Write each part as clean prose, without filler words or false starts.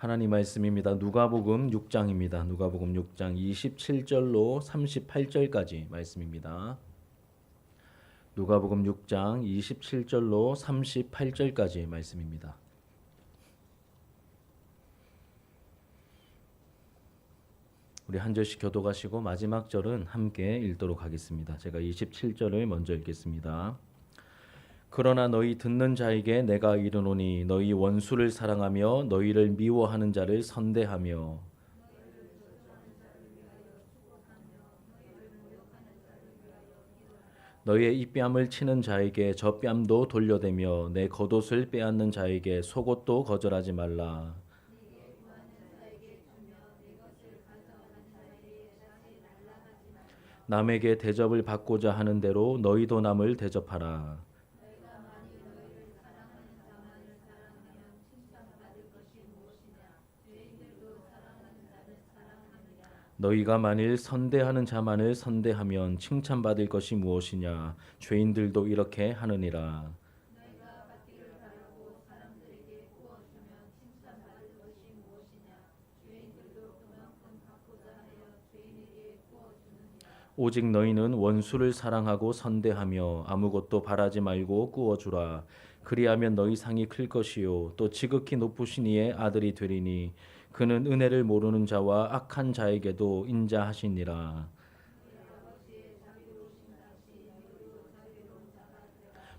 하나님 말씀입니다. 누가복음 6장입니다. 누가복음 6장 27절로 38절까지 말씀입니다. 누가복음 6장 27절로 38절까지 말씀입니다. 우리 한 절씩 교독하시고 마지막 절은 함께 읽도록 하겠습니다. 제가 27절을 먼저 읽겠습니다. 그러나 너희 듣는 자에게 내가 이르노니 너희 원수를 사랑하며 너희를 미워하는 자를 선대하며 너희의 입뺨을 치는 자에게 젖뺨도 돌려대며 내 겉옷을 빼앗는 자에게 속옷도 거절하지 말라. 남에게 대접을 받고자 하는 대로 너희도 남을 대접하라. 너희가 만일 선대하는 자만을 선대하면 칭찬받을 것이 무엇이냐? 죄인들도 이렇게 하느니라. 오직 너희는 원수를 사랑하고 선대하며 아무것도 바라지 말고 꾸어주라. 그리하면 너희 상이 클 것이요 또 지극히 높으신 이의 아들이 되리니 그는 은혜를 모르는 자와 악한 자에게도 인자하시니라.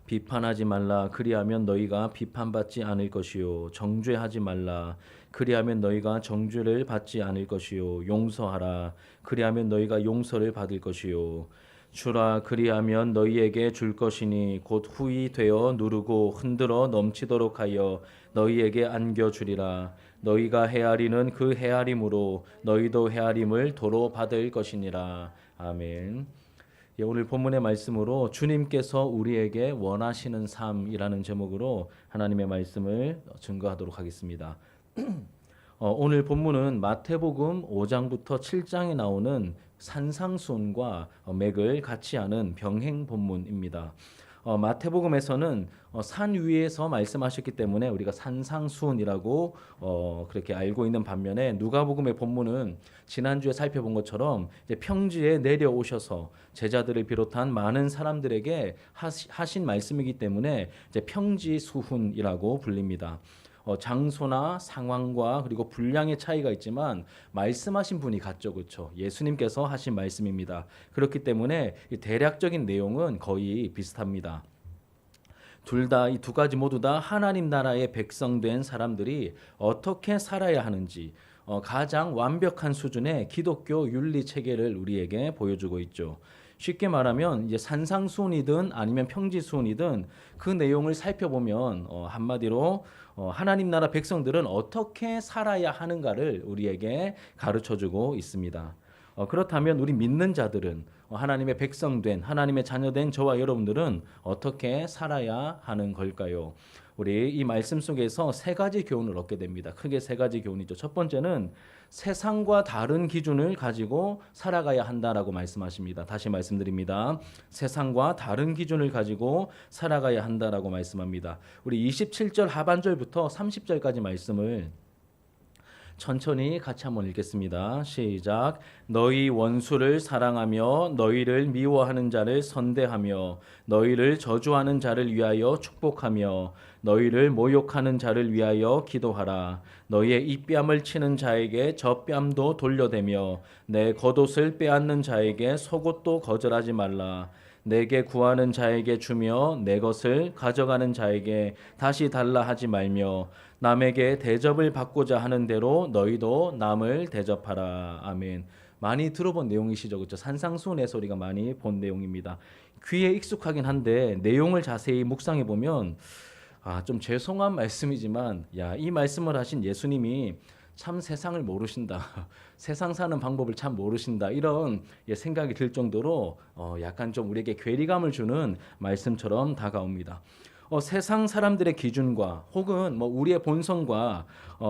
비판하지 말라. 그리하면 너희가 비판받지 않을 것이요 정죄하지 말라. 그리하면 너희가 정죄를 받지 않을 것이요 용서하라. 그리하면 너희가 용서를 받을 것이요 주라. 그리하면 너희에게 줄 것이니 곧 후히 되어 누르고 흔들어 넘치도록 하여 너희에게 안겨 주리라. 너희가 헤아리는 그 헤아림으로 너희도 헤아림을 도로 받을 것이니라. 아멘. 오늘 본문의 말씀으로 주님께서 우리에게 원하시는 삶이라는 제목으로 하나님의 말씀을 증거하도록 하겠습니다. 오늘 본문은 마태복음 5장부터 7장에 나오는 산상수훈과 맥을 같이 하는 병행 본문입니다. 마태복음에서는 산 위에서 말씀하셨기 때문에 우리가 산상수훈이라고 그렇게 알고 있는 반면에 누가복음의 본문은 지난주에 살펴본 것처럼 이제 평지에 내려오셔서 제자들을 비롯한 많은 사람들에게 하신 말씀이기 때문에 이제 평지수훈이라고 불립니다. 장소나 상황과 그리고 분량의 차이가 있지만 말씀하신 분이 같죠, 그렇죠? 예수님께서 하신 말씀입니다. 그렇기 때문에 대략적인 내용은 거의 비슷합니다. 둘 다 이 두 가지 모두 다 하나님 나라의 백성된 사람들이 어떻게 살아야 하는지 가장 완벽한 수준의 기독교 윤리 체계를 우리에게 보여주고 있죠. 쉽게 말하면 이제 산상수훈이든 아니면 평지수훈이든 그 내용을 살펴보면 한마디로 하나님 나라 백성들은 어떻게 살아야 하는가를 우리에게 가르쳐주고 있습니다. 그렇다면 우리 믿는 자들은 하나님의 백성된 하나님의 자녀된 저와 여러분들은 어떻게 살아야 하는 걸까요? 우리 이 말씀 속에서 세 가지 교훈을 얻게 됩니다. 크게 세 가지 교훈이죠. 첫 번째는 세상과 다른 기준을 가지고 살아가야 한다라고 말씀하십니다. 다시 말씀드립니다. 세상과 다른 기준을 가지고 살아가야 한다라고 말씀합니다. 우리 27절 하반절부터 30절까지 말씀을 천천히 같이 한번 읽겠습니다. 시작. 너희 원수를 사랑하며 너희를 미워하는 자를 선대하며 너희를 저주하는 자를 위하여 축복하며 너희를 모욕하는 자를 위하여 기도하라. 너희의 입뺨을 치는 자에게 젖뺨도 돌려대며 내 겉옷을 빼앗는 자에게 속옷도 거절하지 말라. 내게 구하는 자에게 주며 내 것을 가져가는 자에게 다시 달라 하지 말며 남에게 대접을 받고자 하는 대로 너희도 남을 대접하라. 아멘. 많이 들어본 내용이시죠, 그렇죠? 산상수훈에서 우리가 많이 본 내용입니다. 귀에 익숙하긴 한데 내용을 자세히 묵상해 보면 좀 죄송한 말씀이지만 이 말씀을 하신 예수님이 참 세상을 모르신다. 세상 사는 방법을 참 모르신다. 이런 생각이 들 정도로 약간 좀 우리에게 괴리감을 주는 말씀처럼 다가옵니다. 세상 사람들의 기준과 혹은 우리의 본성과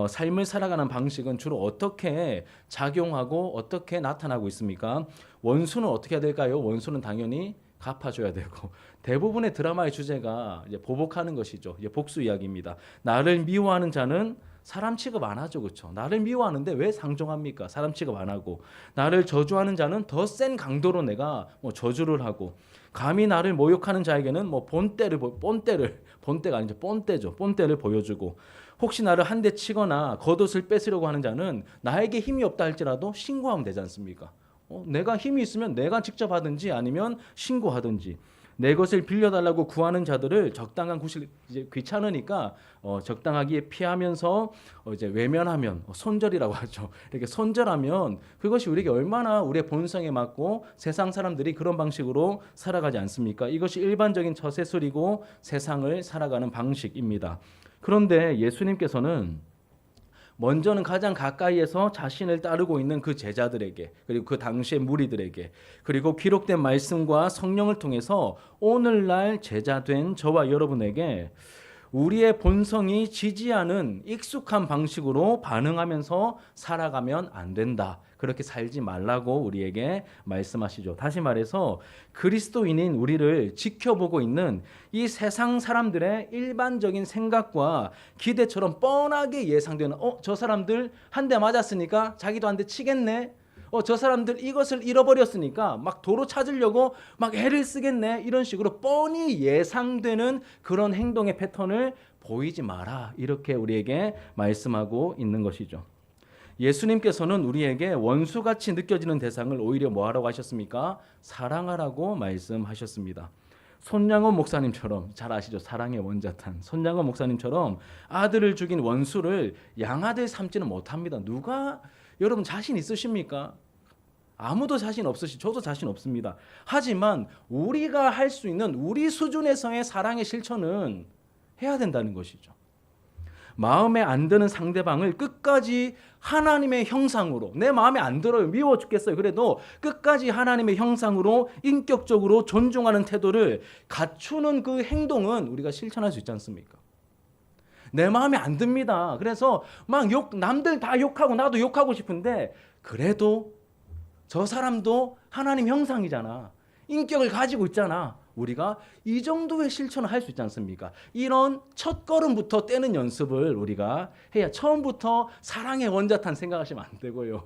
삶을 살아가는 방식은 주로 어떻게 작용하고 어떻게 나타나고 있습니까? 원수는 어떻게 해야 될까요? 원수는 당연히 갚아줘야 되고 대부분의 드라마의 주제가 이제 보복하는 것이죠. 이제 복수 이야기입니다. 나를 미워하는 자는 사람 취급 안 하죠, 그렇죠? 나를 미워하는데 왜 상종합니까? 사람 취급 안 하고 나를 저주하는 자는 더 센 강도로 내가 뭐 저주를 하고 감히 나를 모욕하는 자에게는 뭐 본때가 아니죠, 본때를 보여주고 혹시 나를 한 대 치거나 겉옷을 뺏으려고 하는 자는 나에게 힘이 없다 할지라도 신고하면 되지 않습니까? 내가 힘이 있으면 내가 직접 하든지 아니면 신고하든지 내 것을 빌려달라고 구하는 자들을 적당한 구실 이제 귀찮으니까 적당하게 피하면서 이제 외면하면 손절이라고 하죠. 이렇게 손절하면 그것이 우리에게 얼마나 우리의 본성에 맞고 세상 사람들이 그런 방식으로 살아가지 않습니까? 이것이 일반적인 처세술이고 세상을 살아가는 방식입니다. 그런데 예수님께서는 먼저는 가장 가까이에서 자신을 따르고 있는 그 제자들에게 그리고 그 당시의 무리들에게 그리고 기록된 말씀과 성령을 통해서 오늘날 제자된 저와 여러분에게 우리의 본성이 지지하는 익숙한 방식으로 반응하면서 살아가면 안 된다. 그렇게 살지 말라고 우리에게 말씀하시죠. 다시 말해서 그리스도인인 우리를 지켜보고 있는 이 세상 사람들의 일반적인 생각과 기대처럼 뻔하게 예상되는 저 사람들 한 대 맞았으니까 자기도 한 대 치겠네. 저 사람들 이것을 잃어버렸으니까 막 도로 찾으려고 막 애를 쓰겠네. 이런 식으로 뻔히 예상되는 그런 행동의 패턴을 보이지 마라. 이렇게 우리에게 말씀하고 있는 것이죠. 예수님께서는 우리에게 원수같이 느껴지는 대상을 오히려 뭐하라고 하셨습니까? 사랑하라고 말씀하셨습니다. 손양원 목사님처럼 잘 아시죠? 사랑의 원자탄. 손양원 목사님처럼 아들을 죽인 원수를 양아들 삼지는 못합니다. 누가 여러분 자신 있으십니까? 아무도 자신 없으시, 저도 자신 없습니다. 하지만 우리가 할 수 있는 우리 수준에서의 사랑의 실천은 해야 된다는 것이죠. 마음에 안 드는 상대방을 끝까지 하나님의 형상으로 내 마음에 안 들어요. 미워 죽겠어요. 그래도 끝까지 하나님의 형상으로 인격적으로 존중하는 태도를 갖추는 그 행동은 우리가 실천할 수 있지 않습니까? 내 마음에 안 듭니다. 그래서 막 남들 다 욕하고 나도 욕하고 싶은데 그래도 저 사람도 하나님 형상이잖아. 인격을 가지고 있잖아. 우리가 이 정도의 실천을 할 수 있지 않습니까? 이런 첫 걸음부터 떼는 연습을 우리가 해야 처음부터 사랑의 원자탄 생각하시면 안 되고요.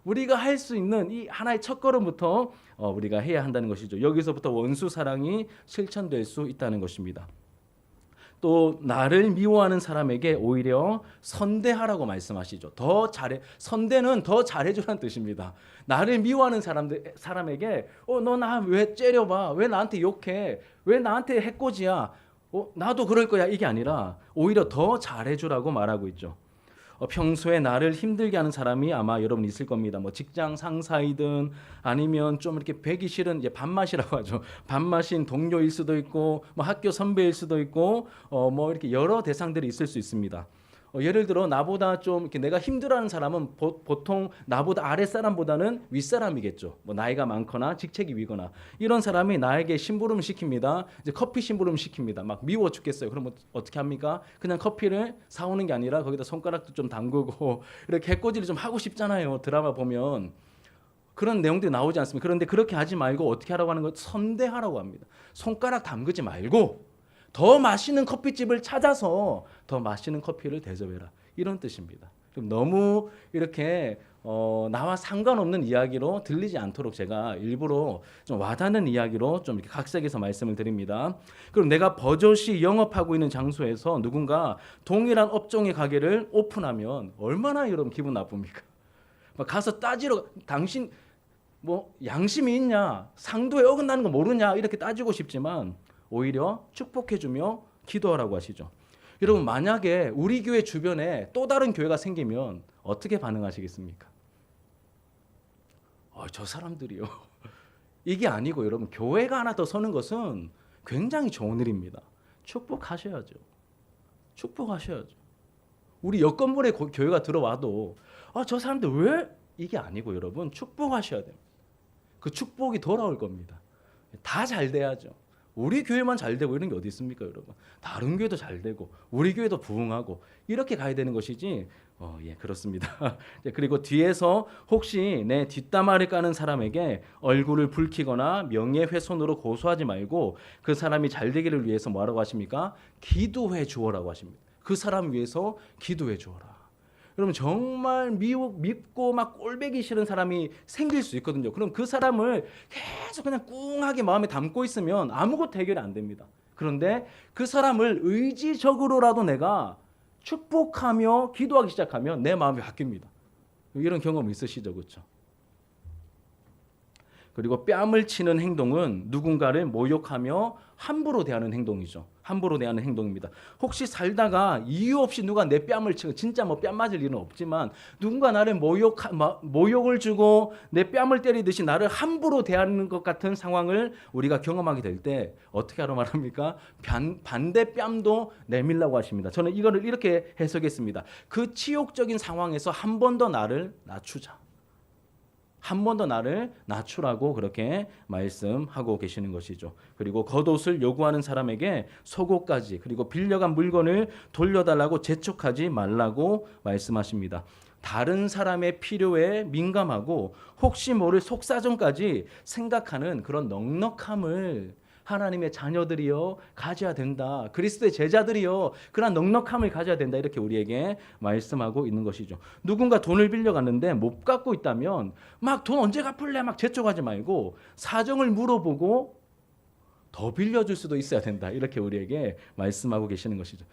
우리가 할 수 있는 이 하나의 첫 걸음부터 우리가 해야 한다는 것이죠. 여기서부터 원수 사랑이 실천될 수 있다는 것입니다. 또 나를 미워하는 사람에게 오히려 선대하라고 말씀하시죠. 더 잘해, 선대는 더 잘해주라는 뜻입니다. 나를 미워하는 사람에게 너 나 왜 째려봐? 왜 나한테 욕해? 왜 나한테 해코지야? 나도 그럴 거야. 이게 아니라 오히려 더 잘해주라고 말하고 있죠. 평소에 나를 힘들게 하는 사람이 아마 여러분 있을 겁니다. 뭐 직장 상사이든 아니면 좀 이렇게 배기 싫은 이제 밥맛이라고 하죠. 밥맛인 동료일 수도 있고 뭐 학교 선배일 수도 있고 뭐 이렇게 여러 대상들이 있을 수 있습니다. 예를 들어 나보다 좀 이렇게 내가 힘들어하는 사람은 보통 나보다 아랫사람보다는 윗사람이겠죠. 뭐 나이가 많거나 직책이 위거나 이런 사람이 나에게 심부름 시킵니다. 이제 커피 심부름 시킵니다. 막 미워 죽겠어요. 그럼 어떻게 합니까? 그냥 커피를 사오는 게 아니라 거기다 손가락도 좀 담그고 이렇게 해코지를 좀 하고 싶잖아요. 드라마 보면 그런 내용들이 나오지 않습니까? 그런데 그렇게 하지 말고 어떻게 하라고 하는 거? 선대하라고 합니다. 손가락 담그지 말고 더 맛있는 커피집을 찾아서 더 맛있는 커피를 대접해라. 이런 뜻입니다. 그럼 너무 이렇게 나와 상관없는 이야기로 들리지 않도록 제가 일부러 좀 와닿는 이야기로 좀 이렇게 각색해서 말씀을 드립니다. 그럼 내가 버젓이 영업하고 있는 장소에서 누군가 동일한 업종의 가게를 오픈하면 얼마나 여러분 기분 나쁩니까? 막 가서 따지러 당신 뭐 양심이 있냐? 상도에 어긋나는 거 모르냐? 이렇게 따지고 싶지만 오히려 축복해주며 기도하라고 하시죠. 여러분 만약에 우리 교회 주변에 또 다른 교회가 생기면 어떻게 반응하시겠습니까? 저 사람들이요. 이게 아니고 여러분 교회가 하나 더 서는 것은 굉장히 좋은 일입니다. 축복하셔야죠. 축복하셔야죠. 우리 여 건물에 교회가 들어와도 저 사람들 왜? 이게 아니고 여러분 축복하셔야 됩니다. 그 축복이 돌아올 겁니다. 다 잘 돼야죠. 우리 교회만 잘 되고 이런 게 어디 있습니까, 여러분? 다른 교회도 잘 되고 우리 교회도 부흥하고 이렇게 가야 되는 것이지. 예, 그렇습니다. 그리고 뒤에서 혹시 내 뒷담화를 까는 사람에게 얼굴을 붉히거나 명예훼손으로 고소하지 말고 그 사람이 잘 되기를 위해서 뭐라고 하십니까? 기도해 주어라고 하십니다. 그 사람 위해서 기도해 주어라. 여러분 정말 밉고 막 꼴배기 싫은 사람이 생길 수 있거든요. 그럼 그 사람을 계속 그냥 꿍하게 마음에 담고 있으면 아무것도 해결이 안 됩니다. 그런데 그 사람을 의지적으로라도 내가 축복하며 기도하기 시작하면 내 마음이 바뀝니다. 이런 경험 있으시죠, 그렇죠? 그리고 뺨을 치는 행동은 누군가를 모욕하며 함부로 대하는 행동이죠. 함부로 대하는 행동입니다. 혹시 살다가 이유 없이 누가 내 뺨을 치고 진짜 뭐 뺨 맞을 일은 없지만 누군가 나를 모욕을 주고 내 뺨을 때리듯이 나를 함부로 대하는 것 같은 상황을 우리가 경험하게 될 때 어떻게 하러 말합니까? 반대 뺨도 내밀라고 하십니다. 저는 이거를 이렇게 해석했습니다. 그 치욕적인 상황에서 한 번 더 나를 낮추자. 한 번 더 나를 낮추라고 그렇게 말씀하고 계시는 것이죠. 그리고 겉옷을 요구하는 사람에게 속옷까지 그리고 빌려간 물건을 돌려달라고 재촉하지 말라고 말씀하십니다. 다른 사람의 필요에 민감하고 혹시 모를 속사정까지 생각하는 그런 넉넉함을 하나님의 자녀들이요 가져야 된다. 그리스도의 제자들이요 그런 넉넉함을 가져야 된다. 이렇게 우리에게 말씀하고 있는 것이죠. 누군가 돈을 빌려갔는데 못 갚고 있다면 막 돈 언제 갚을래? 막 재촉하지 말고 사정을 물어보고 더 빌려줄 수도 있어야 된다. 이렇게 우리에게 말씀하고 계시는 것이죠.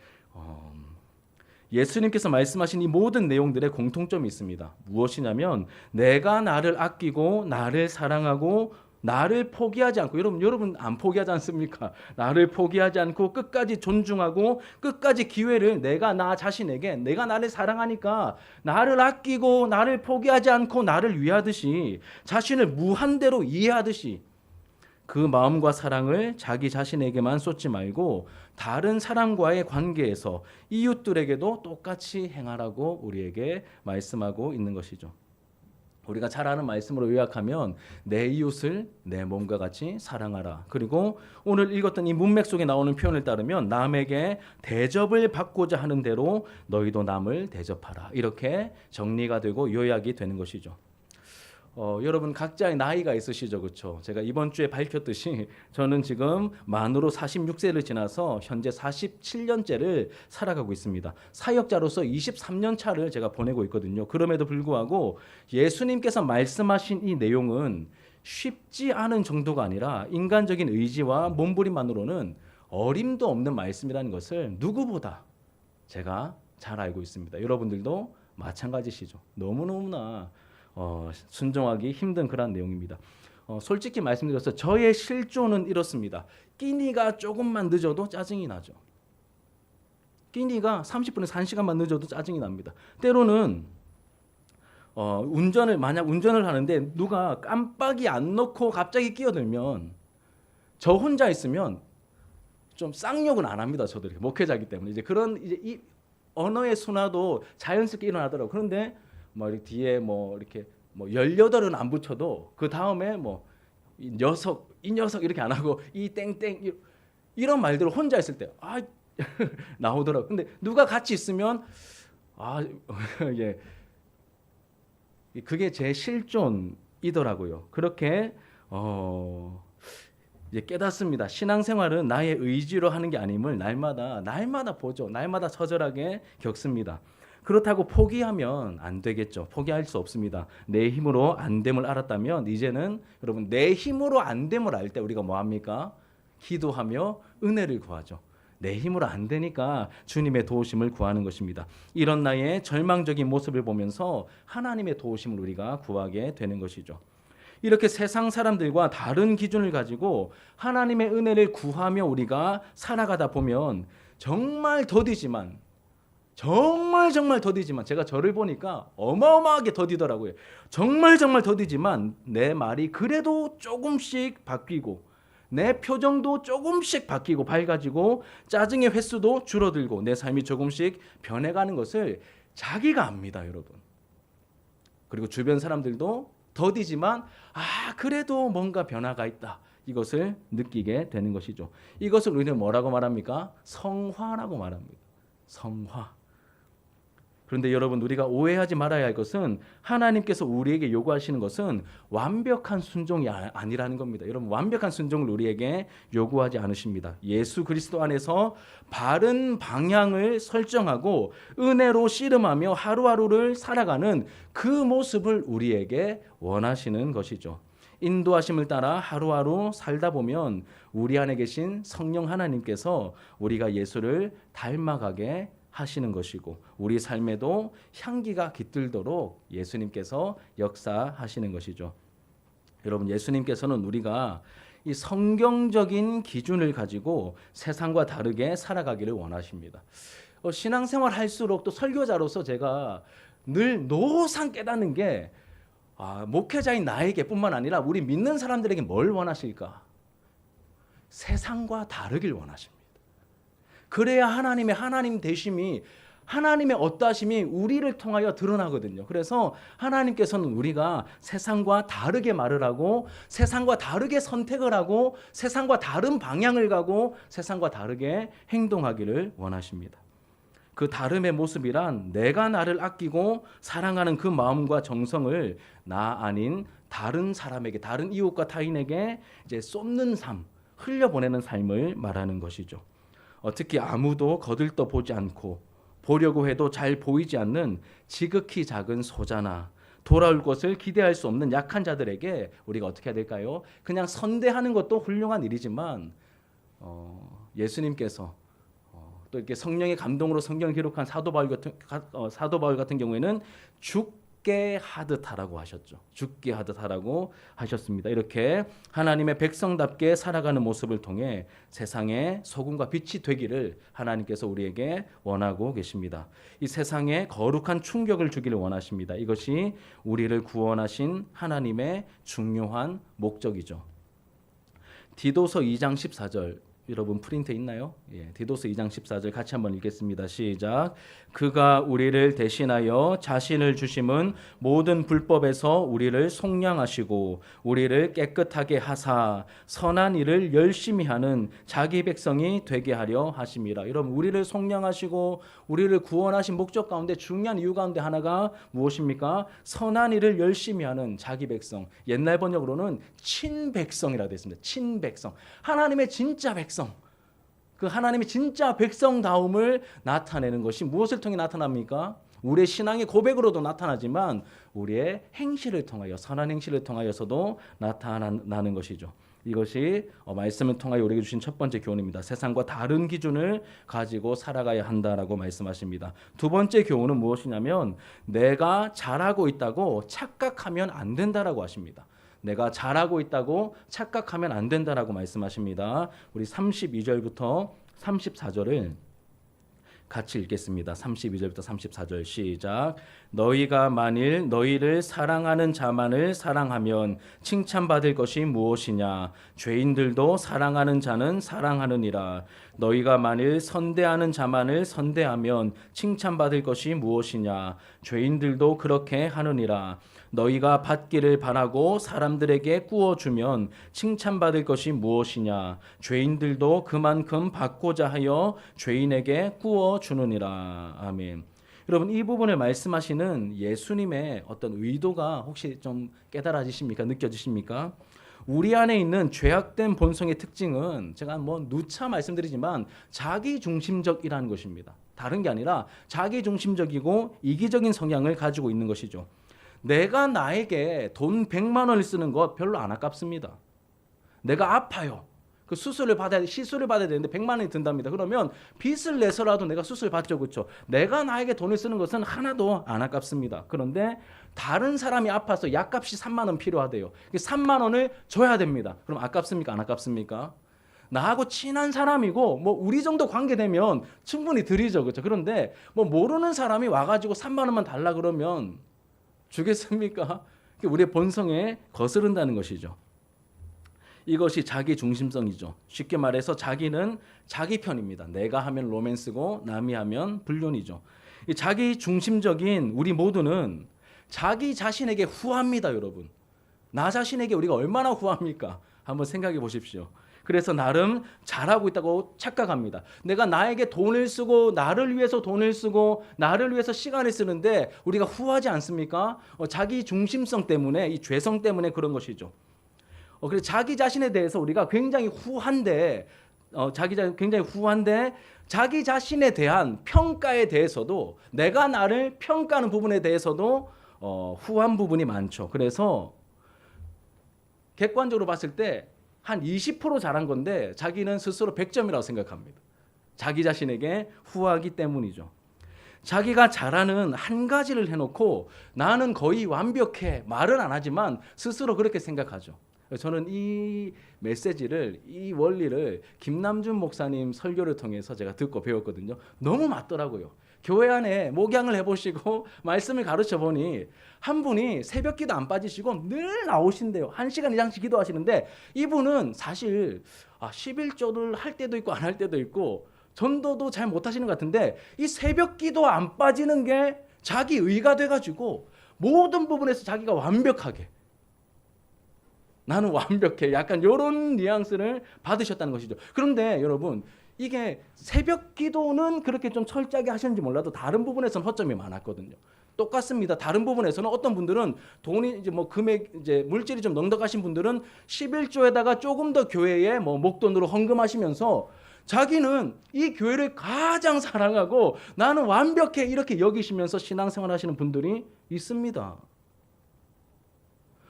예수님께서 말씀하신 이 모든 내용들의 공통점이 있습니다. 무엇이냐면 내가 나를 아끼고 나를 사랑하고 나를 포기하지 않고 여러분 안 포기하지 않습니까? 나를 포기하지 않고 끝까지 존중하고 끝까지 기회를 내가 나 자신에게 내가 나를 사랑하니까 나를 아끼고 나를 포기하지 않고 나를 위하듯이 자신을 무한대로 이해하듯이 그 마음과 사랑을 자기 자신에게만 쏟지 말고 다른 사람과의 관계에서 이웃들에게도 똑같이 행하라고 우리에게 말씀하고 있는 것이죠. 우리가 잘 아는 말씀으로 요약하면 내 이웃을 내 몸과 같이 사랑하라. 그리고 오늘 읽었던 이 문맥 속에 나오는 표현을 따르면 남에게 대접을 받고자 하는 대로 너희도 남을 대접하라. 이렇게 정리가 되고 요약이 되는 것이죠. 여러분 각자의 나이가 있으시죠, 그렇죠? 제가 이번 주에 밝혔듯이 저는 지금 만으로 46세를 지나서 현재 47년째를 살아가고 있습니다. 사역자로서 23년 차를 제가 보내고 있거든요. 그럼에도 불구하고 예수님께서 말씀하신 이 내용은 쉽지 않은 정도가 아니라 인간적인 의지와 몸부림만으로는 어림도 없는 말씀이라는 것을 누구보다 제가 잘 알고 있습니다. 여러분들도 마찬가지시죠. 너무너무나 순종하기 힘든 그런 내용입니다. 솔직히 말씀드려서 저의 실조는 이렇습니다. 끼니가 조금만 늦어도 짜증이 나죠. 끼니가 30분에서 1시간만 늦어도 짜증이 납니다. 때로는 만약 운전을 하는데 누가 깜빡이 안 넣고 갑자기 끼어들면 저 혼자 있으면 좀 쌍욕은 안 합니다. 저도 목회자이기 때문에 이제 그런 이제 이 언어의 순화도 자연스럽게 일어나더라고요. 그런데 뭐 이렇게 뒤에 뭐 이렇게 뭐 18은 안 붙여도 그 다음에 뭐 이 녀석 이렇게 안 하고 이 땡땡 이런 말들을 혼자 있을 때 나오더라고요. 근데 누가 같이 있으면 예. 그게 제 실존이더라고요. 그렇게 이제 깨닫습니다. 신앙생활은 나의 의지로 하는 게 아님을 날마다 보죠. 날마다 처절하게 겪습니다. 그렇다고 포기하면 안 되겠죠. 포기할 수 없습니다. 내 힘으로 안 됨을 알았다면 이제는 여러분 내 힘으로 안 됨을 알 때 우리가 뭐 합니까? 기도하며 은혜를 구하죠. 내 힘으로 안 되니까 주님의 도우심을 구하는 것입니다. 이런 나의 절망적인 모습을 보면서 하나님의 도우심을 우리가 구하게 되는 것이죠. 이렇게 세상 사람들과 다른 기준을 가지고 하나님의 은혜를 구하며 우리가 살아가다 보면 정말 더디지만 제가 저를 보니까 어마어마하게 더디더라고요. 정말 더디지만 내 말이 그래도 조금씩 바뀌고 내 표정도 조금씩 바뀌고 밝아지고 짜증의 횟수도 줄어들고 내 삶이 조금씩 변해가는 것을 자기가 압니다, 여러분. 그리고 주변 사람들도 더디지만 그래도 뭔가 변화가 있다. 이것을 느끼게 되는 것이죠. 이것을 우리는 뭐라고 말합니까? 성화라고 말합니다. 성화. 그런데 여러분, 우리가 오해하지 말아야 할 것은 하나님께서 우리에게 요구하시는 것은 완벽한 순종이 아니라는 겁니다. 여러분, 완벽한 순종을 우리에게 요구하지 않으십니다. 예수 그리스도 안에서 바른 방향을 설정하고 은혜로 씨름하며 하루하루를 살아가는 그 모습을 우리에게 원하시는 것이죠. 인도하심을 따라 하루하루 살다 보면 우리 안에 계신 성령 하나님께서 우리가 예수를 닮아가게 하시는 것이고, 우리 삶에도 향기가 깃들도록 예수님께서 역사하시는 것이죠. 여러분, 예수님께서는 우리가 이 성경적인 기준을 가지고 세상과 다르게 살아가기를 원하십니다. 신앙생활 할수록 또 설교자로서 제가 늘 노상 깨닫는 게, 목회자인 나에게뿐만 아니라 우리 믿는 사람들에게 뭘 원하실까? 세상과 다르길 원하십니다. 그래야 하나님의 하나님 되심이, 하나님의 어떠하심이 우리를 통하여 드러나거든요. 그래서 하나님께서는 우리가 세상과 다르게 말을 하고, 세상과 다르게 선택을 하고, 세상과 다른 방향을 가고, 세상과 다르게 행동하기를 원하십니다. 그 다름의 모습이란 내가 나를 아끼고 사랑하는 그 마음과 정성을 나 아닌 다른 사람에게, 다른 이웃과 타인에게 이제 쏟는 삶, 흘려보내는 삶을 말하는 것이죠. 특히 아무도 거들떠 보지 않고 보려고 해도 잘 보이지 않는 지극히 작은 소자나 돌아올 것을 기대할 수 없는 약한 자들에게 우리가 어떻게 해야 될까요? 그냥 선대하는 것도 훌륭한 일이지만 예수님께서 또 이렇게 성령의 감동으로 성경을 기록한 사도 바울 같은 경우에는 죽게 하듯 하라고 하셨죠. 죽게 하듯 하라고 하셨습니다. 이렇게 하나님의 백성답게 살아가는 모습을 통해 세상의 소금과 빛이 되기를 하나님께서 우리에게 원하고 계십니다. 이 세상에 거룩한 충격을 주기를 원하십니다. 이것이 우리를 구원하신 하나님의 중요한 목적이죠. 디도서 2장 14절, 여러분 프린트 있나요? 디도서 2장 14절 같이 한번 읽겠습니다. 시작. 그가 우리를 대신하여 자신을 주심은 모든 불법에서 우리를 속량하시고 우리를 깨끗하게 하사 선한 일을 열심히 하는 자기 백성이 되게 하려 하심이라. 여러분, 우리를 속량하시고 우리를 구원하신 목적 가운데 중요한 이유 가운데 하나가 무엇입니까? 선한 일을 열심히 하는 자기 백성. 옛날 번역으로는 친백성이라고 되어 있습니다. 친백성. 하나님의 진짜 백성. 그 하나님의 진짜 백성다움을 나타내는 것이 무엇을 통해 나타납니까? 우리의 신앙의 고백으로도 나타나지만 우리의 행실을 통하여, 선한 행실을 통하여서도 나타나는 것이죠. 이것이 말씀을 통하여 우리에게 주신 첫 번째 교훈입니다. 세상과 다른 기준을 가지고 살아가야 한다라고 말씀하십니다. 두 번째 교훈은 무엇이냐면 내가 잘하고 있다고 착각하면 안 된다라고 하십니다. 내가 잘하고 있다고 착각하면 안 된다라고 말씀하십니다. 우리 32절부터 34절을 같이 읽겠습니다. 32절부터 34절 시작. 너희가 만일 너희를 사랑하는 자만을 사랑하면 칭찬받을 것이 무엇이냐? 죄인들도 사랑하는 자는 사랑하느니라. 너희가 만일 선대하는 자만을 선대하면 칭찬받을 것이 무엇이냐? 죄인들도 그렇게 하느니라. 너희가 받기를 바라고 사람들에게 구워주면 칭찬받을 것이 무엇이냐? 죄인들도 그만큼 받고자 하여 죄인에게 구워주느니라. 아멘. 여러분, 이 부분을 말씀하시는 예수님의 어떤 의도가 혹시 좀 깨달아지십니까? 느껴지십니까? 우리 안에 있는 죄악된 본성의 특징은 제가 누차 말씀드리지만 자기중심적이라는 것입니다. 다른 게 아니라 자기중심적이고 이기적인 성향을 가지고 있는 것이죠. 내가 나에게 돈 100만 원을 쓰는 것 별로 안 아깝습니다. 내가 아파요. 그 시술을 받아야 되는데 100만 원이 든답니다. 그러면 빚을 내서라도 내가 수술 받죠. 그렇죠? 내가 나에게 돈을 쓰는 것은 하나도 안 아깝습니다. 그런데 다른 사람이 아파서 약값이 3만 원 필요하대요. 3만 원을 줘야 됩니다. 그럼 아깝습니까? 안 아깝습니까? 나하고 친한 사람이고 우리 정도 관계되면 충분히 드리죠. 그렇죠? 그런데 모르는 사람이 와가지고 3만 원만 달라 그러면 주겠습니까? 우리의 본성에 거스른다는 것이죠. 이것이 자기 중심성이죠. 쉽게 말해서 자기는 자기 편입니다. 내가 하면 로맨스고 남이 하면 불륜이죠. 이 자기 중심적인 우리 모두는 자기 자신에게 후합니다, 여러분. 나 자신에게 우리가 얼마나 후합니까? 한번 생각해 보십시오. 그래서 나름 잘하고 있다고 착각합니다. 내가 나에게 돈을 쓰고 나를 위해서 돈을 쓰고 나를 위해서 시간을 쓰는데 우리가 후하지 않습니까? 자기 중심성 때문에, 이 죄성 때문에 그런 것이죠. 그래서 자기 자신에 대해서 우리가 굉장히 후한데 자기 자신에 대한 평가에 대해서도, 내가 나를 평가하는 부분에 대해서도 후한 부분이 많죠. 그래서 객관적으로 봤을 때 한 20% 잘한 건데 자기는 스스로 100점이라고 생각합니다. 자기 자신에게 후하기 때문이죠. 자기가 잘하는 한 가지를 해놓고 나는 거의 완벽해 말은 안 하지만 스스로 그렇게 생각하죠. 저는 이 메시지를, 이 원리를 김남준 목사님 설교를 통해서 제가 듣고 배웠거든요. 너무 맞더라고요. 교회 안에 목양을 해보시고 말씀을 가르쳐 보니 한 분이 새벽 기도 안 빠지시고 늘 나오신대요. 1시간 이상씩 기도하시는데 이분은 사실 11조를 할 때도 있고 안 할 때도 있고 전도도 잘 못하시는 것 같은데 이 새벽 기도 안 빠지는 게 자기 의가 돼가지고 모든 부분에서 자기가 완벽하게, 나는 완벽해, 약간 이런 뉘앙스를 받으셨다는 것이죠. 그런데 여러분, 이게 새벽 기도는 그렇게 좀 철저하게 하셨는지 몰라도 다른 부분에서는 허점이 많았거든요. 똑같습니다. 다른 부분에서는 어떤 분들은 돈이 이제 뭐 금액, 이제 물질이 좀 넉넉하신 분들은 11조에다가 조금 더 교회에 뭐 목돈으로 헌금하시면서 자기는 이 교회를 가장 사랑하고 나는 완벽해 이렇게 여기시면서 신앙생활 하시는 분들이 있습니다.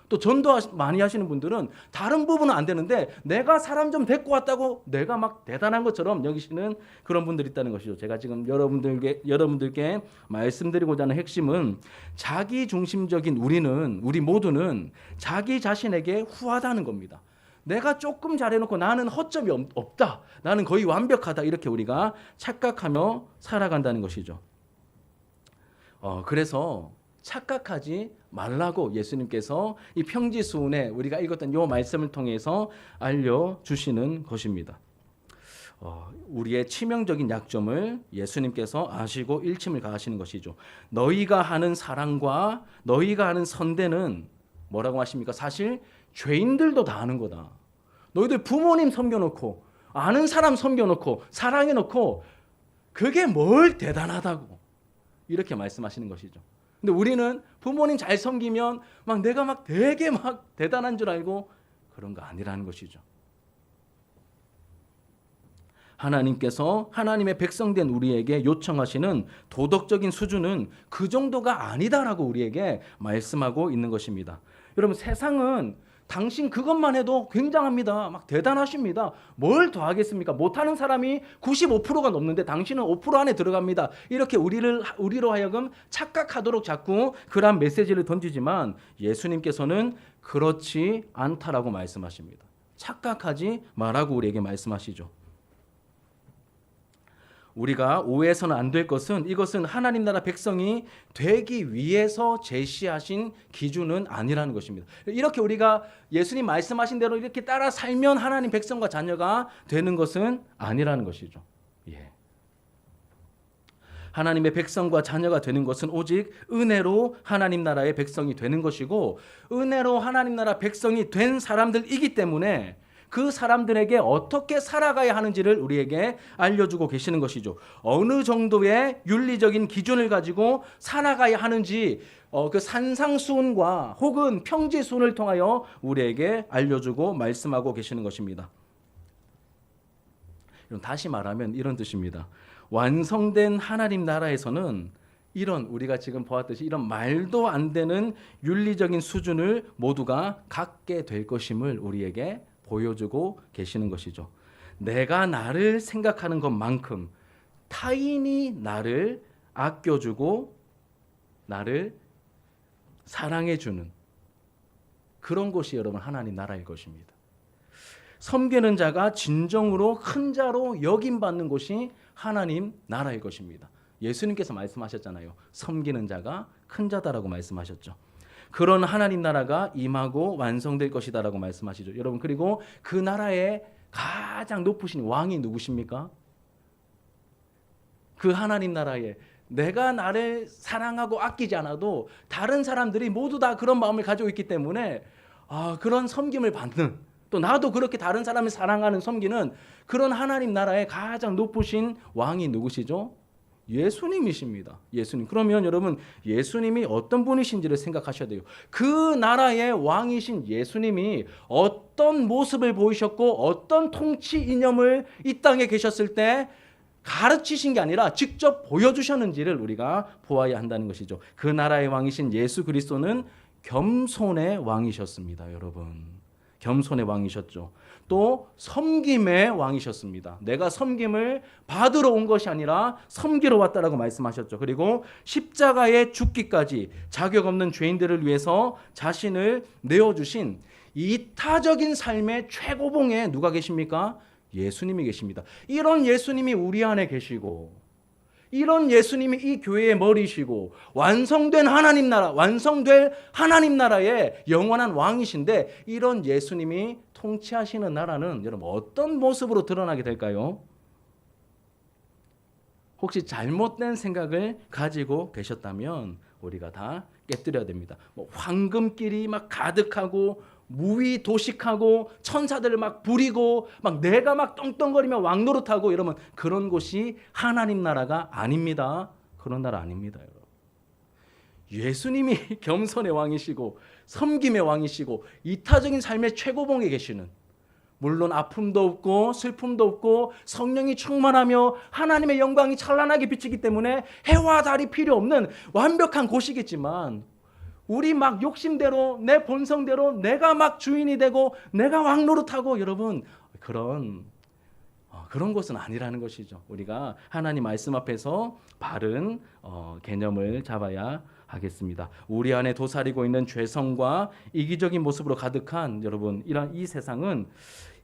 또 전도 많이 하시는 분들은 다른 부분은 안 되는데 내가 사람 좀 데리고 왔다고 내가 막 대단한 것처럼 여기시는 그런 분들이 있다는 것이죠. 제가 지금 여러분들께 말씀드리고자 하는 핵심은 자기 중심적인 우리 모두는 자기 자신에게 후하다는 겁니다. 내가 조금 잘해놓고 나는 허점이 없다, 나는 거의 완벽하다, 이렇게 우리가 착각하며 살아간다는 것이죠. 그래서 착각하지 말라고 예수님께서 이 평지수훈에 우리가 읽었던 이 말씀을 통해서 알려주시는 것입니다. 우리의 치명적인 약점을 예수님께서 아시고 일침을 가하시는 것이죠. 너희가 하는 사랑과 너희가 하는 선대는 뭐라고 하십니까? 사실 죄인들도 다 하는 거다. 너희들 부모님 섬겨놓고 아는 사람 섬겨놓고 사랑해놓고 그게 뭘 대단하다고 이렇게 말씀하시는 것이죠. 근데 우리는 부모님 잘 섬기면 막 내가 막 되게 막 대단한 줄 알고 그런 거 아니라는 것이죠. 하나님께서 하나님의 백성된 우리에게 요청하시는 도덕적인 수준은 그 정도가 아니다라고 우리에게 말씀하고 있는 것입니다. 여러분, 세상은 당신 그것만 해도 굉장합니다. 막 대단하십니다. 뭘 더 하겠습니까? 못하는 사람이 95%가 넘는데 당신은 5% 안에 들어갑니다. 이렇게 우리로 하여금 착각하도록 자꾸 그런 메시지를 던지지만 예수님께서는 그렇지 않다라고 말씀하십니다. 착각하지 말라고 우리에게 말씀하시죠. 우리가 오해해서는 안 될 것은, 이것은 하나님 나라 백성이 되기 위해서 제시하신 기준은 아니라는 것입니다. 이렇게 우리가 예수님 말씀하신 대로 이렇게 따라 살면 하나님 백성과 자녀가 되는 것은 아니라는 것이죠. 하나님의 백성과 자녀가 되는 것은 오직 은혜로 하나님 나라의 백성이 되는 것이고, 은혜로 하나님 나라 백성이 된 사람들이기 때문에 그 사람들에게 어떻게 살아가야 하는지를 우리에게 알려주고 계시는 것이죠. 어느 정도의 윤리적인 기준을 가지고 살아가야 하는지 그 산상수훈과 혹은 평지수훈을 통하여 우리에게 알려주고 말씀하고 계시는 것입니다. 다시 말하면 이런 뜻입니다. 완성된 하나님 나라에서는 이런, 우리가 지금 보았듯이 이런 말도 안 되는 윤리적인 수준을 모두가 갖게 될 것임을 우리에게 보여주고 계시는 것이죠. 내가 나를 생각하는 것만큼 타인이 나를 아껴주고 나를 사랑해주는 그런 것이 여러분 하나님 나라일 것입니다. 섬기는 자가 진정으로 큰 자로 여김받는 곳이 하나님 나라일 것입니다. 예수님께서 말씀하셨잖아요. 섬기는 자가 큰 자다라고 말씀하셨죠. 그런 하나님 나라가 임하고 완성될 것이다라고 말씀하시죠. 여러분, 그리고 그 나라의 가장 높으신 왕이 누구십니까? 그 하나님 나라에 내가 나를 사랑하고 아끼지 않아도 다른 사람들이 모두 다 그런 마음을 가지고 있기 때문에 그런 섬김을 받는, 또 나도 그렇게 다른 사람을 사랑하는 섬기는 그런 하나님 나라의 가장 높으신 왕이 누구시죠? 예수님이십니다. 예수님. 그러면 여러분 예수님이 어떤 분이신지를 생각하셔야 돼요. 그 나라의 왕이신 예수님이 어떤 모습을 보이셨고 어떤 통치 이념을 이 땅에 계셨을 때 가르치신 게 아니라 직접 보여주셨는지를 우리가 보아야 한다는 것이죠. 그 나라의 왕이신 예수 그리스도는 겸손의 왕이셨습니다. 여러분. 겸손의 왕이셨죠. 또 섬김의 왕이셨습니다. 내가 섬김을 받으러 온 것이 아니라 섬기러 왔다라고 말씀하셨죠. 그리고 십자가에 죽기까지 자격 없는 죄인들을 위해서 자신을 내어주신 이타적인 삶의 최고봉에 누가 계십니까? 예수님이 계십니다. 이런 예수님이 우리 안에 계시고 이런 예수님이 이 교회의 머리시고 완성된 하나님 나라, 완성될 하나님 나라의 영원한 왕이신데 이런 예수님이 통치하시는 나라는 여러분 어떤 모습으로 드러나게 될까요? 혹시 잘못된 생각을 가지고 계셨다면 우리가 다 깨뜨려야 됩니다. 황금길이 막 가득하고 무위 도식하고 천사들을 막 부리고 막 내가 막 떵떵거리며 왕노릇하고 이러면 그런 곳이 하나님 나라가 아닙니다. 그런 나라 아닙니다. 여러분. 예수님이 겸손의 왕이시고 섬김의 왕이시고 이타적인 삶의 최고봉에 계시는 물론 아픔도 없고 슬픔도 없고 성령이 충만하며 하나님의 영광이 찬란하게 비치기 때문에 해와 달이 필요 없는 완벽한 곳이겠지만 우리 막 욕심대로 내 본성대로 내가 막 주인이 되고 내가 왕노릇하고 여러분 그런 것은 아니라는 것이죠. 우리가 하나님 말씀 앞에서 바른 개념을 잡아야 하겠습니다. 우리 안에 도사리고 있는 죄성과 이기적인 모습으로 가득한 여러분 이런 이 세상은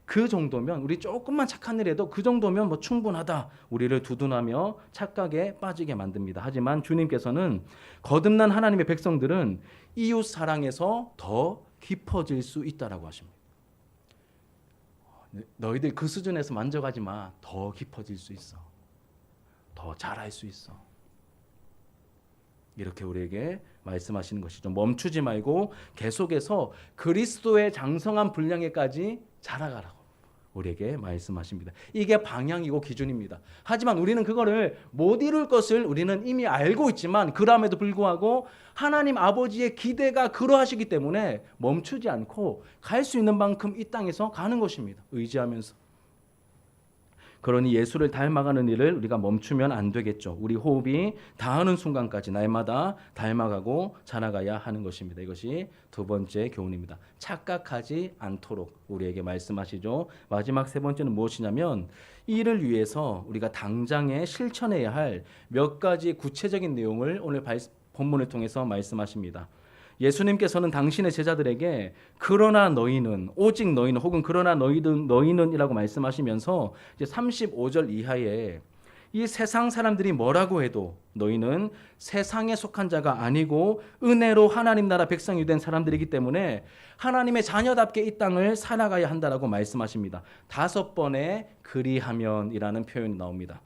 그 정도면 우리 조금만 착한 일 해도 그 정도면 뭐 충분하다. 우리를 두둔하며 착각에 빠지게 만듭니다. 하지만 주님께서는 거듭난 하나님의 백성들은 이웃 사랑에서 더 깊어질 수 있다라고 하십니다. 너희들 그 수준에서 만족하지 마. 더 깊어질 수 있어. 더 잘할 수 있어. 이렇게 우리에게 말씀하시는 것이죠. 멈추지 말고 계속해서 그리스도의 장성한 분량에까지 자라가라고 우리에게 말씀하십니다. 이게 방향이고 기준입니다. 하지만 우리는 그거를 못 이룰 것을 우리는 이미 알고 있지만 그럼에도 불구하고 하나님 아버지의 기대가 그러하시기 때문에 멈추지 않고 갈 수 있는 만큼 이 땅에서 가는 것입니다. 의지하면서. 그러니 예수를 닮아가는 일을 우리가 멈추면 안 되겠죠. 우리 호흡이 닿는 순간까지 날마다 닮아가고 자라가야 하는 것입니다. 이것이 두 번째 교훈입니다. 착각하지 않도록 우리에게 말씀하시죠. 마지막 세 번째는 무엇이냐면 이를 위해서 우리가 당장에 실천해야 할 몇 가지 구체적인 내용을 오늘 본문을 통해서 말씀하십니다. 예수님께서는 당신의 제자들에게 그러나 너희는 오직 너희는 혹은 그러나 너희는이라고 말씀하시면서 이제 35절 이하에 이 세상 사람들이 뭐라고 해도 너희는 세상에 속한 자가 아니고 은혜로 하나님 나라 백성이 된 사람들이기 때문에 하나님의 자녀답게 이 땅을 살아가야 한다라고 말씀하십니다. 5번의 그리하면이라는 표현이 나옵니다.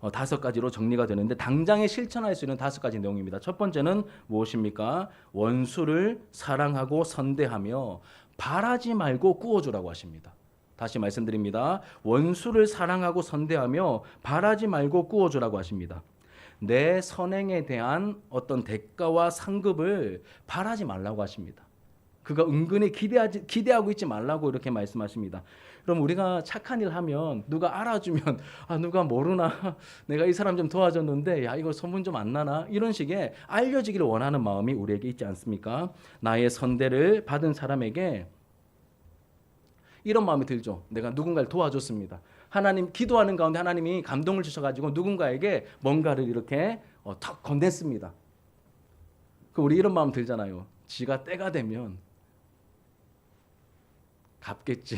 5가지로 정리가 되는데 당장에 실천할 수 있는 5가지 내용입니다. 첫 번째는 무엇입니까? 원수를 사랑하고 선대하며 바라지 말고 꾸어주라고 하십니다. 다시 말씀드립니다. 원수를 사랑하고 선대하며 바라지 말고 꾸어주라고 하십니다. 내 선행에 대한 어떤 대가와 상급을 바라지 말라고 하십니다. 그가 은근히 기대하고 있지 말라고 이렇게 말씀하십니다. 그럼 우리가 착한 일 하면 누가 알아주면 누가 모르나 내가 이 사람 좀 도와줬는데 야 이거 소문 좀 안 나나 이런 식의 알려지기를 원하는 마음이 우리에게 있지 않습니까? 나의 선대를 받은 사람에게 이런 마음이 들죠. 내가 누군가를 도와줬습니다. 하나님 기도하는 가운데 하나님이 감동을 주셔가지고 누군가에게 뭔가를 이렇게 탁 건넸습니다. 그 우리 이런 마음 들잖아요. 지가 때가 되면 갚겠지.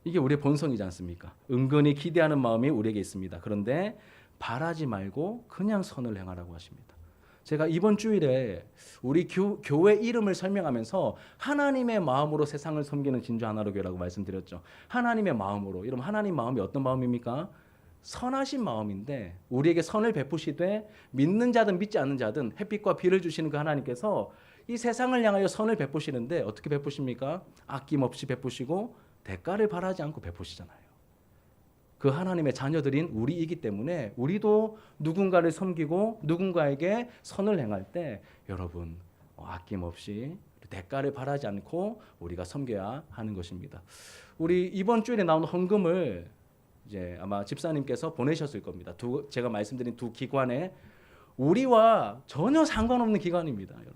이게 우리의 본성이지 않습니까? 은근히 기대하는 마음이 우리에게 있습니다. 그런데 바라지 말고 그냥 선을 행하라고 하십니다. 제가 이번 주일에 우리 교회 이름을 설명하면서 하나님의 마음으로 세상을 섬기는 진주 하나로교회라고 말씀드렸죠. 하나님의 마음으로. 여러분 하나님 마음이 어떤 마음입니까? 선하신 마음인데 우리에게 선을 베푸시되 믿는 자든 믿지 않는 자든 햇빛과 비를 주시는 그 하나님께서 이 세상을 향하여 선을 베푸시는데 어떻게 베푸십니까? 아낌없이 베푸시고 대가를 바라지 않고 베푸시잖아요. 그 하나님의 자녀들인 우리이기 때문에 우리도 누군가를 섬기고 누군가에게 선을 행할 때 여러분 아낌없이 대가를 바라지 않고 우리가 섬겨야 하는 것입니다. 우리 이번 주일에 나온 헌금을 이제 아마 집사님께서 보내셨을 겁니다. 제가 말씀드린 두 기관에 우리와 전혀 상관없는 기관입니다, 여러분.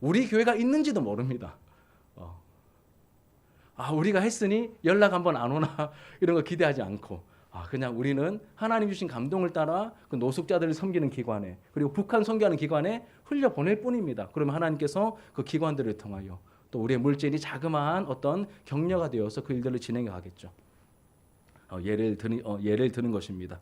우리 교회가 있는지도 모릅니다. 우리가 했으니 연락 한번 안 오나 이런 거 기대하지 않고 그냥 우리는 하나님 주신 감동을 따라 그 노숙자들을 섬기는 기관에 그리고 북한 선교하는 기관에 흘려 보낼 뿐입니다. 그러면 하나님께서 그 기관들을 통하여 또 우리의 물질이 자그마한 어떤 격려가 되어서 그 일들을 진행해 가겠죠. 예를 드는 것입니다.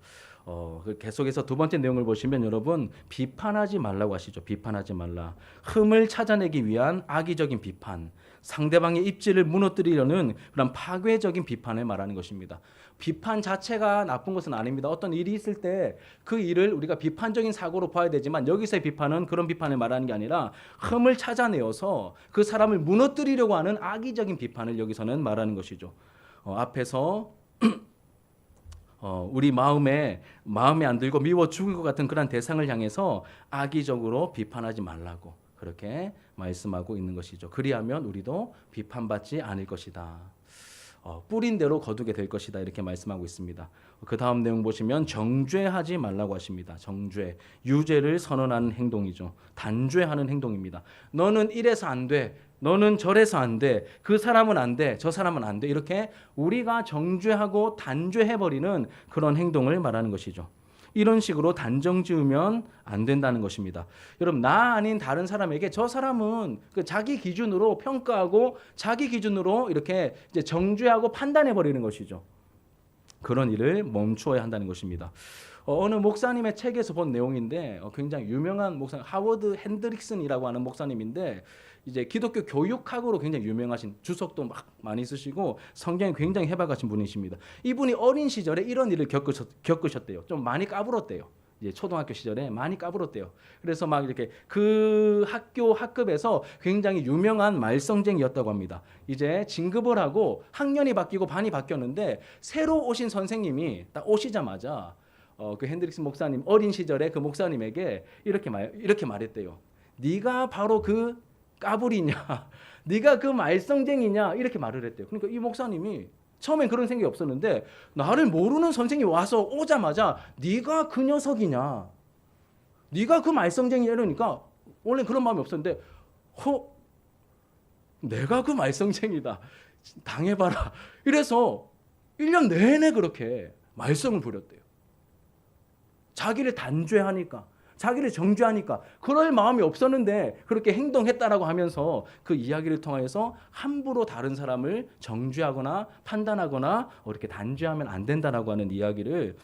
계속해서 두 번째 내용을 보시면 여러분 비판하지 말라고 하시죠. 비판하지 말라. 흠을 찾아내기 위한 악의적인 비판, 상대방의 입지를 무너뜨리려는 그런 파괴적인 비판을 말하는 것입니다. 비판 자체가 나쁜 것은 아닙니다. 어떤 일이 있을 때 그 일을 우리가 비판적인 사고로 봐야 되지만 여기서의 비판은 그런 비판을 말하는 게 아니라 흠을 찾아내어서 그 사람을 무너뜨리려고 하는 악의적인 비판을 여기서는 말하는 것이죠. 앞에서 우리 마음에 안 들고 미워 죽을 것 같은 그런 대상을 향해서 악의적으로 비판하지 말라고 그렇게 말씀하고 있는 것이죠. 그리하면 우리도 비판받지 않을 것이다. 뿌린 대로 거두게 될 것이다 이렇게 말씀하고 있습니다. 그 다음 내용 보시면 정죄하지 말라고 하십니다. 정죄, 유죄를 선언하는 행동이죠. 단죄하는 행동입니다. 너는 이래서 안 돼. 너는 저래서 안 돼. 그 사람은 안 돼. 저 사람은 안 돼. 이렇게 우리가 정죄하고 단죄해버리는 그런 행동을 말하는 것이죠. 이런 식으로 단정 지으면 안 된다는 것입니다. 여러분 나 아닌 다른 사람에게 저 사람은 그 자기 기준으로 평가하고 자기 기준으로 이렇게 이제 정죄하고 판단해 버리는 것이죠. 그런 일을 멈추어야 한다는 것입니다. 어느 목사님의 책에서 본 내용인데 굉장히 유명한 목사 하워드 핸드릭슨이라고 하는 목사님인데 이제 기독교 교육학으로 굉장히 유명하신 주석도 막 많이 쓰시고 성경이 굉장히 해박하신 분이십니다. 이분이 어린 시절에 이런 일을 겪으셨대요. 좀 많이 까불었대요. 이제 초등학교 시절에 많이 까불었대요. 그래서 막 이렇게 그 학급에서 굉장히 유명한 말썽쟁이였다고 합니다. 이제 진급을 하고 학년이 바뀌고 반이 바뀌었는데 새로 오신 선생님이 딱 오시자마자 그 핸드릭스 목사님 어린 시절에 그 목사님에게 이렇게 말했대요. 네가 바로 그 까불이냐, 네가 그 말썽쟁이냐 이렇게 말을 했대요. 그러니까 이 목사님이 처음엔 그런 생각이 없었는데 나를 모르는 선생님이 와서 오자마자 네가 그 녀석이냐, 네가 그 말썽쟁이냐 이러니까 원래 그런 마음이 없었는데 내가 그 말썽쟁이다, 당해봐라. 이래서 1년 내내 그렇게 말썽을 부렸대요. 자기를 단죄하니까, 자기를 정죄하니까 그럴 마음이 없었는데 그렇게 행동했다라고 하면서 그 이야기를 통해서 함부로 다른 사람을 정죄하거나 판단하거나 이렇게 단죄하면 안 된다라고 하는 이야기를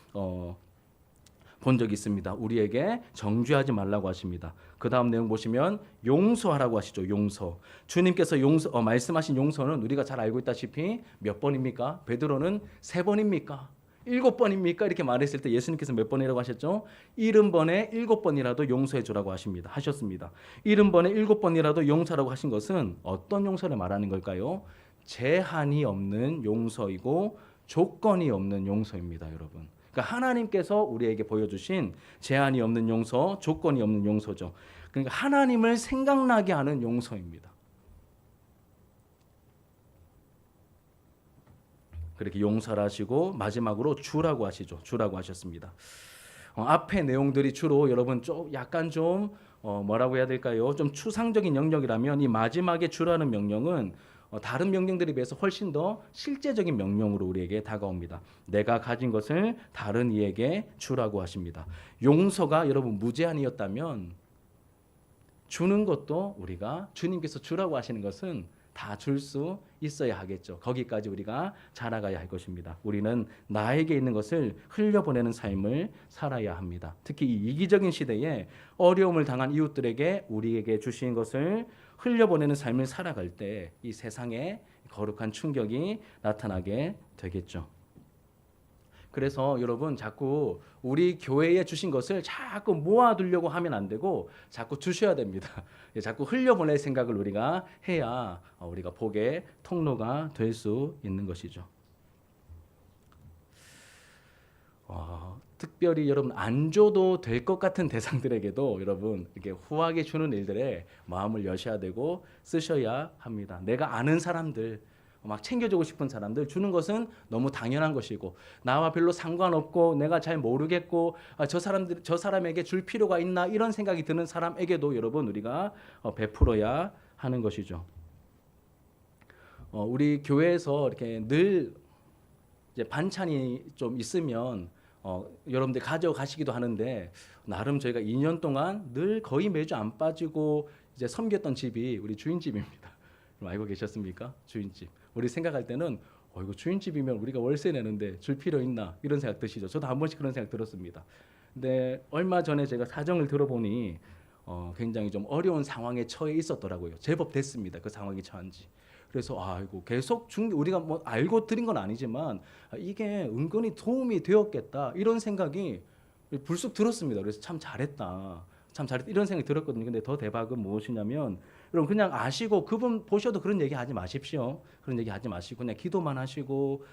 본 적이 있습니다. 우리에게 정죄하지 말라고 하십니다. 그 다음 내용 보시면 용서하라고 하시죠. 용서. 주님께서 말씀하신 용서는 우리가 잘 알고 있다시피 몇 번입니까? 베드로는 3번입니까? 7번입니까? 이렇게 말했을 때 예수님께서 몇 번이라고 하셨죠? 70번에 7번이라도 용서해 주라고 하셨습니다. 70번에 7번이라도 용서라고 하신 것은 어떤 용서를 말하는 걸까요? 제한이 없는 용서이고 조건이 없는 용서입니다, 여러분. 그러니까 하나님께서 우리에게 보여주신 제한이 없는 용서, 조건이 없는 용서죠. 그러니까 하나님을 생각나게 하는 용서입니다. 그렇게 용서를 하시고 마지막으로 주라고 하시죠. 주라고 하셨습니다. 앞의 내용들이 주로 여러분 약간 좀 뭐라고 해야 될까요? 좀 추상적인 영역이라면 이 마지막에 주라는 명령은 다른 명령들에 비해서 훨씬 더 실제적인 명령으로 우리에게 다가옵니다. 내가 가진 것을 다른 이에게 주라고 하십니다. 용서가 여러분 무제한이었다면 주는 것도 우리가 주님께서 주라고 하시는 것은 다 줄 수 있어야 하겠죠. 거기까지 우리가 자라가야 할 것입니다. 우리는 나에게 있는 것을 흘려보내는 삶을 살아야 합니다. 특히 이 이기적인 시대에 어려움을 당한 이웃들에게 우리에게 주신 것을 흘려보내는 삶을 살아갈 때 이 세상에 거룩한 충격이 나타나게 되겠죠. 그래서 여러분 자꾸 우리 교회에 주신 것을 자꾸 모아두려고 하면 안 되고 자꾸 주셔야 됩니다. 자꾸 흘려보낼 생각을 우리가 해야 우리가 복의 통로가 될 수 있는 것이죠. 특별히 여러분 안 줘도 될 것 같은 대상들에게도 여러분 이렇게 후하게 주는 일들에 마음을 여셔야 되고 쓰셔야 합니다. 내가 아는 사람들, 막 챙겨주고 싶은 사람들 주는 것은 너무 당연한 것이고, 나와 별로 상관없고 내가 잘 모르겠고 저 사람에게 줄 필요가 있나 이런 생각이 드는 사람에게도 여러분 우리가 베풀어야 하는 것이죠. 우리 교회에서 이렇게 늘 이제 반찬이 좀 있으면 여러분들 가져가시기도 하는데, 나름 저희가 2년 동안 늘 거의 매주 안 빠지고 이제 섬겼던 집이 우리 주인집입니다. 알고 계셨습니까? 주인집. 우리 생각할 때는 이거 주인집이면 우리가 월세 내는데 줄 필요 있나 이런 생각 드시죠. 저도 한 번씩 그런 생각 들었습니다. 근데 얼마 전에 제가 사정을 들어보니 굉장히 좀 어려운 상황에 처해 있었더라고요. 제법 됐습니다. 그 상황에 처한지. 그래서 이거 계속 우리가 뭐 알고 드린 건 아니지만 이게 은근히 도움이 되었겠다 이런 생각이 불쑥 들었습니다. 그래서 참 잘했다 이런 생각이 들었거든요. 근데 더 대박은 무엇이냐면, 여러분 그냥 아시고 그분 보셔도 그런 얘기 하지 마십시오. 그런 얘기 하지 마시고 그냥 기도만 하시고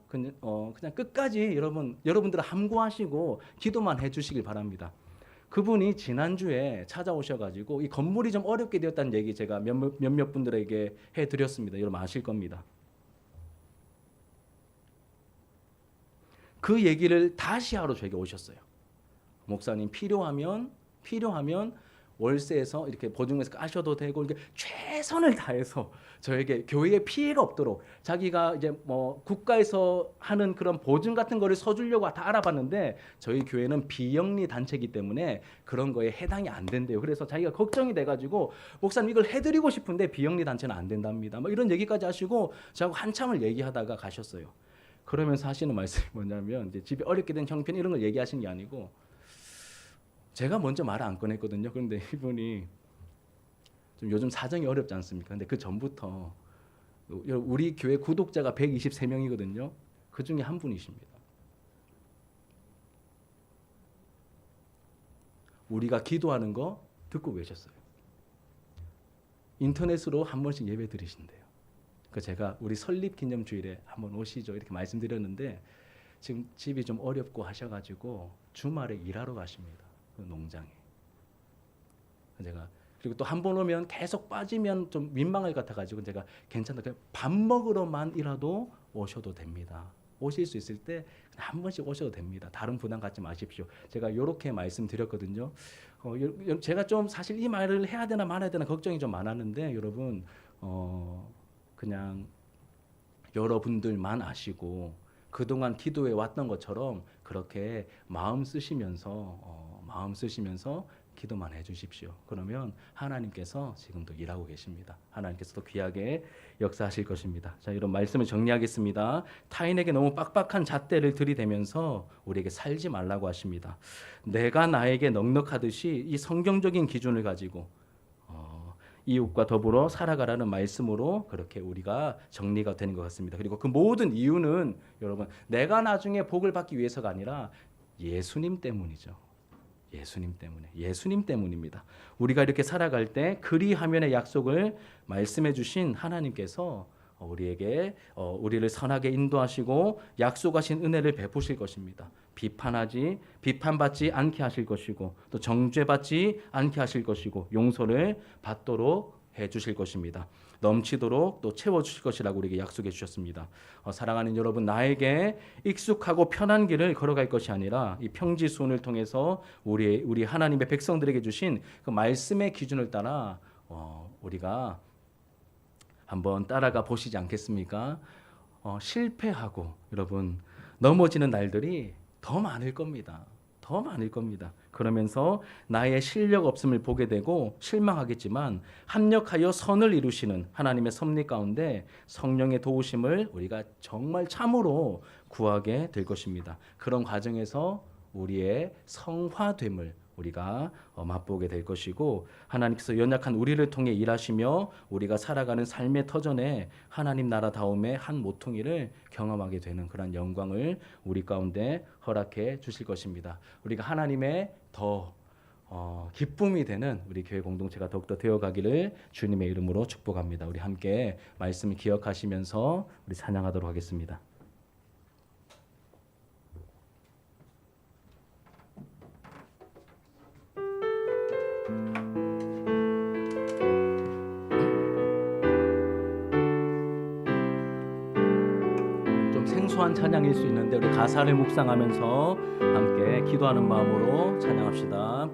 그냥 끝까지 여러분들 함구하시고 기도만 해주시길 바랍니다. 그분이 지난주에 찾아오셔가지고 이 건물이 좀 어렵게 되었다는 얘기 제가 몇몇 분들에게 해드렸습니다. 여러분 아실 겁니다. 그 얘기를 다시 하러 저에게 오셨어요. 목사님 필요하면 월세에서 이렇게 보증해서 까셔도 되고, 이렇게 최선을 다해서 저에게 교회에 피해가 없도록, 자기가 이제 뭐 국가에서 하는 그런 보증 같은 거를 서주려고 다 알아봤는데 저희 교회는 비영리 단체이기 때문에 그런 거에 해당이 안 된대요. 그래서 자기가 걱정이 돼가지고 목사님 이걸 해드리고 싶은데 비영리 단체는 안 된답니다. 뭐 이런 얘기까지 하시고 저하고 한참을 얘기하다가 가셨어요. 그러면서 하시는 말씀이 뭐냐면, 이제 집이 어렵게 된 형편 이런 걸 얘기하시는 게 아니고, 제가 먼저 말을 안 꺼냈거든요. 그런데 이분이 좀 요즘 사정이 어렵지 않습니까? 근데 그 전부터 우리 교회 구독자가 123명이거든요. 그 중에 한 분이십니다. 우리가 기도하는 거 듣고 계셨어요. 인터넷으로 한 번씩 예배 드리신대요. 그 제가 우리 설립 기념 주일에 한번 오시죠 이렇게 말씀드렸는데, 지금 집이 좀 어렵고 하셔가지고 주말에 일하러 가십니다. 그 농장에. 제가 그리고 또 한 번 오면 계속 빠지면 좀 민망할 것 같아가지고 제가 괜찮다, 그냥 밥 먹으러만이라도 오셔도 됩니다. 오실 수 있을 때 한 번씩 오셔도 됩니다. 다른 부담 갖지 마십시오. 제가 이렇게 말씀드렸거든요. 제가 좀 사실 이 말을 해야 되나 말아야 되나 걱정이 좀 많았는데, 여러분 그냥 여러분들만 아시고 그동안 기도해 왔던 것처럼 그렇게 마음 쓰시면서 기도만 해주십시오. 그러면 하나님께서 지금도 일하고 계십니다. 하나님께서도 귀하게 역사하실 것입니다. 자, 이런 말씀을 정리하겠습니다. 타인에게 너무 빡빡한 잣대를 들이대면서 우리에게 살지 말라고 하십니다. 내가 나에게 넉넉하듯이 이 성경적인 기준을 가지고 이웃과 더불어 살아가라는 말씀으로 그렇게 우리가 정리가 되는 것 같습니다. 그리고 그 모든 이유는 여러분 내가 나중에 복을 받기 위해서가 아니라 예수님 때문이죠. 예수님 때문입니다. 우리가 이렇게 살아갈 때 그리하면의 약속을 말씀해 주신 하나님께서 우리를 선하게 인도하시고 약속하신 은혜를 베푸실 것입니다. 비판받지 않게 하실 것이고, 또 정죄받지 않게 하실 것이고, 용서를 받도록 해 주실 것입니다. 넘치도록 또 채워 주실 것이라고 우리에게 약속해 주셨습니다. 사랑하는 여러분, 나에게 익숙하고 편한 길을 걸어갈 것이 아니라 이 평지수훈을 통해서 우리 하나님의 백성들에게 주신 그 말씀의 기준을 따라 우리가 한번 따라가 보시지 않겠습니까? 실패하고 여러분 넘어지는 날들이 더 많을 겁니다. 그러면서 나의 실력 없음을 보게 되고 실망하겠지만, 합력하여 선을 이루시는 하나님의 섭리 가운데 성령의 도우심을 우리가 정말 참으로 구하게 될 것입니다. 그런 과정에서 우리의 성화됨을 우리가 맛보게 될 것이고, 하나님께서 연약한 우리를 통해 일하시며 우리가 살아가는 삶의 터전에 하나님 나라다움의 한 모퉁이를 경험하게 되는 그런 영광을 우리 가운데 허락해 주실 것입니다. 우리가 하나님의 더 기쁨이 되는 우리 교회 공동체가 더욱더 되어가기를 주님의 이름으로 축복합니다. 우리 함께 말씀을 기억하시면서 우리 찬양하도록 하겠습니다. 좀 생소한 찬양일 수 있는데 우리 가사를 묵상하면서 함께 기도하는 마음으로 찬양합시다.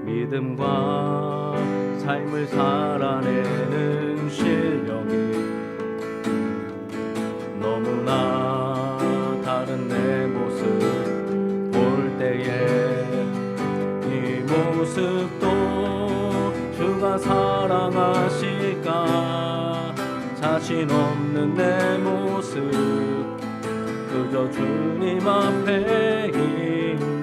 믿음과 삶을 살아내는 실력이 너무나 다른 내 모습 볼 때에 이 모습도 주가 사랑하실까. 자신 없는 내 모습 그저 주님 앞에 있네.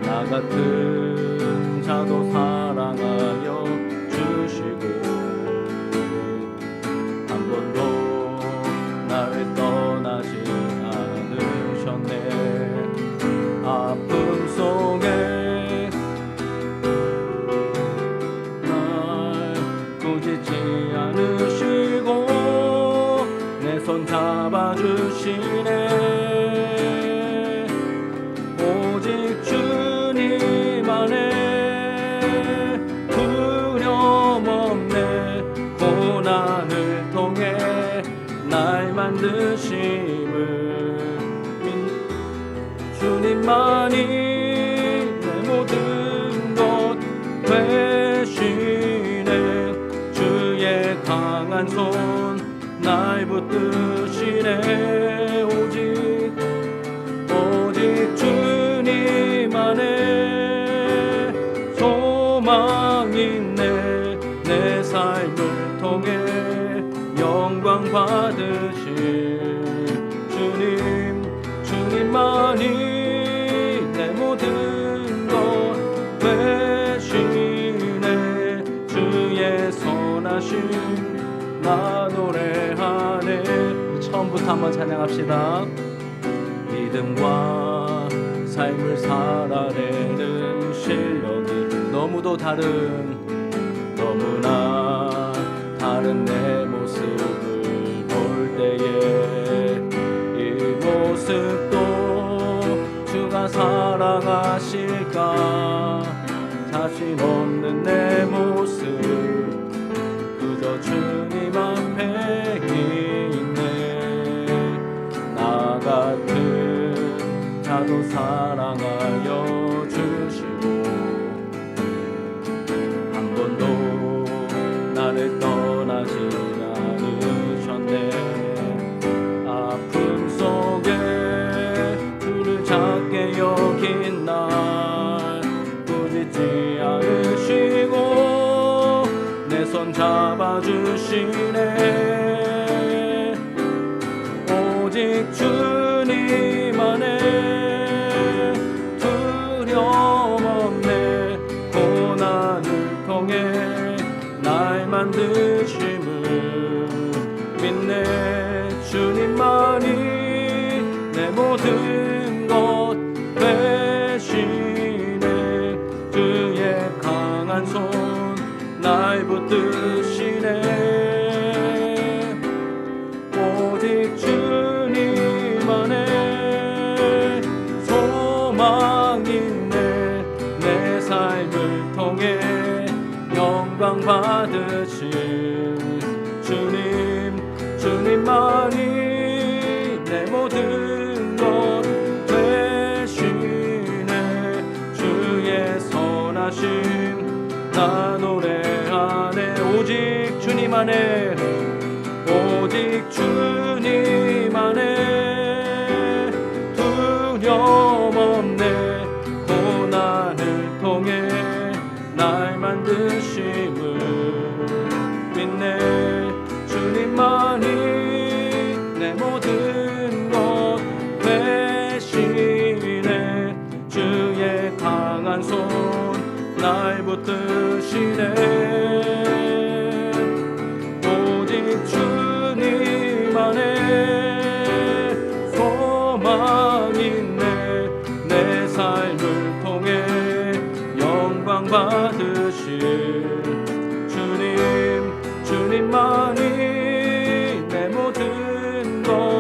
나 같은 자도 사랑하여 주시고 한 번도 나를 떠나지 않으셨네. 아픔 속에 날 꾸짖지 않으시고 내 손 잡아주시네. 오직 주님 안에 두려움 없네. 고난을 통해 날 만드심을 주님만이 내 모든 것 되시네. 주의 강한 손 날 붙드시네. 오직 주님 안에 소망 있네. 내 삶을 통해 영광 받으실 주님만이 내 모든 것 되시네. 주의 선하심 나 노래하네. 처음부터 한번 찬양합시다. 믿음과 삶을 살아내는 실력이 너무나 다른 내 모습을 볼 때에 이 모습도 주가 사랑하실까. 자신 없는 내 모습 그저 주님 앞에 있네. 나 같은 자도 사랑하여 주시고 한 번도 나를 떠나지 않으셨네. 아픔 속에 주를 작게 여긴 날 꾸짖지 않으시고 내 손 잡아주시네. 오직 주님 안에 두려움 없네. 고난을 통해 날 만드심을 믿네. 주님만이 내 모든 것 되시네. 주의 강한 손 날 붙드시네. 오직 주님 안에 소망 있네. 내 삶을 통해 영광 받으실 주님만이 내 모든 것 되시네. 주의 선하심 나 노래하네. 오직 주님 안에 두려움 없네. 고난을 통해 날 만드심을 믿네. 주님만이 내 모든 것 되시네. 주의 붙드시네. 오직 주님 안에 소망 있네. 내 삶을 통해 영광 받으실 주님, 주님만이 내 모든 것